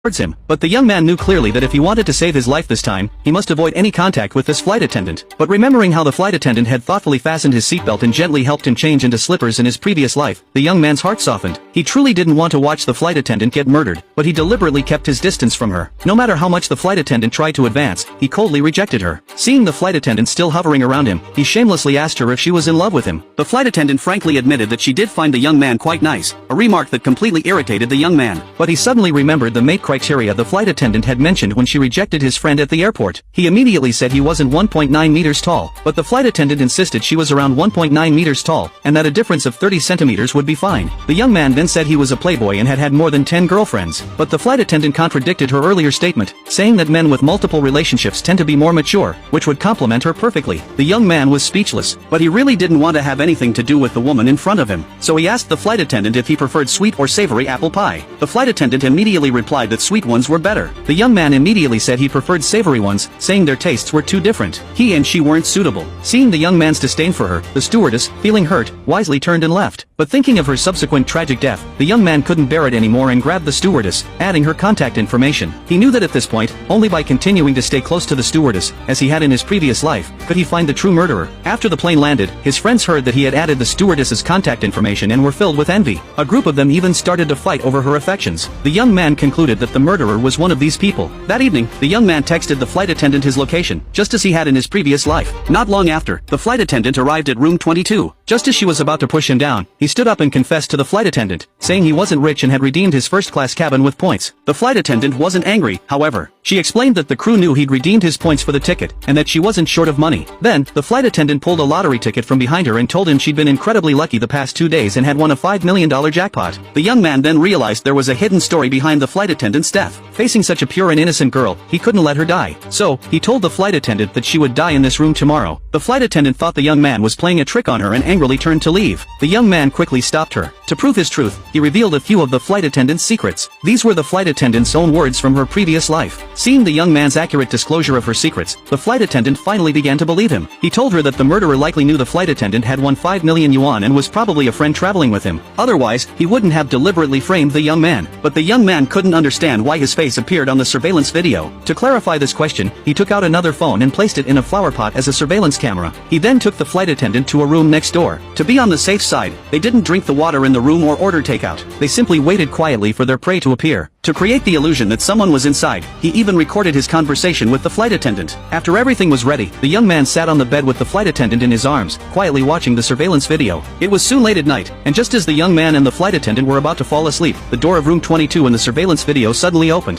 towards him, but the young man knew clearly that if he wanted to save his life this time, he must avoid any contact with this flight attendant. But remembering how the flight attendant had thoughtfully fastened his seatbelt and gently helped him change into slippers in his previous life, the young man's heart softened. He truly didn't want to watch the flight attendant get murdered, but he deliberately kept his distance from her. No matter how much the flight attendant tried to advance, he coldly rejected her. Seeing the flight attendant still hovering around him, he shamelessly asked her if she was in love with him. The flight attendant frankly admitted that she did find the young man quite nice, a remark that completely irritated the young man. But he suddenly remembered the mate criteria the flight attendant had mentioned when she rejected his friend at the airport. He immediately said he wasn't 1.9 meters tall, but the flight attendant insisted she was around 1.9 meters tall, and that a difference of 30 centimeters would be fine. The young man then said he was a playboy and had had more than 10 girlfriends, but the flight attendant contradicted her earlier statement, saying that men with multiple relationships tend to be more mature, which would complement her perfectly. The young man was speechless, but he really didn't want to have anything to do with the woman in front of him, so he asked the flight attendant if he preferred sweet or savory apple pie. The flight attendant immediately replied that sweet ones were better. The young man immediately said he preferred savory ones, saying their tastes were too different. He and she weren't suitable. Seeing the young man's disdain for her, the stewardess, feeling hurt, wisely turned and left. But thinking of her subsequent tragic death, the young man couldn't bear it anymore and grabbed the stewardess, adding her contact information. He knew that at this point, only by continuing to stay close to the stewardess, as he had in his previous life, could he find the true murderer. After the plane landed, his friends heard that he had added the stewardess's contact information and were filled with envy. A group of them even started to fight over her affections. The young man concluded that the murderer was one of these people. That evening, the young man texted the flight attendant his location, just as he had in his previous life. Not long after, the flight attendant arrived at room 22. Just as she was about to push him down, he stood up and confessed to the flight attendant, saying he wasn't rich and had redeemed his first-class cabin with points. The flight attendant wasn't angry, however. She explained that the crew knew he'd redeemed his points for the ticket, and that she wasn't short of money. Then, the flight attendant pulled a lottery ticket from behind her and told him she'd been incredibly lucky the past 2 days and had won a $5 million jackpot. The young man then realized there was a hidden story behind the flight attendant's death. Facing such a pure and innocent girl, he couldn't let her die. So, he told the flight attendant that she would die in this room tomorrow. The flight attendant thought the young man was playing a trick on her and angrily turned to leave. The young man quickly stopped her. To prove his truth, he revealed a few of the flight attendant's secrets. These were the flight attendant's own words from her previous life. Seeing the young man's accurate disclosure of her secrets, the flight attendant finally began to believe him. He told her that the murderer likely knew the flight attendant had won 5 million yuan and was probably a friend traveling with him. Otherwise, he wouldn't have deliberately framed the young man. But the young man couldn't understand why his face appeared on the surveillance video. To clarify this question, he took out another phone and placed it in a flower pot as a surveillance camera. He then took the flight attendant to a room next door. To be on the safe side, they didn't drink the water in the room or order takeout. They simply waited quietly for their prey to appear. To create the illusion that someone was inside, he even recorded his conversation with the flight attendant. After everything was ready, the young man sat on the bed with the flight attendant in his arms, quietly watching the surveillance video. It was soon late at night, and just as the young man and the flight attendant were about to fall asleep, the door of room 22 in the surveillance video suddenly opened.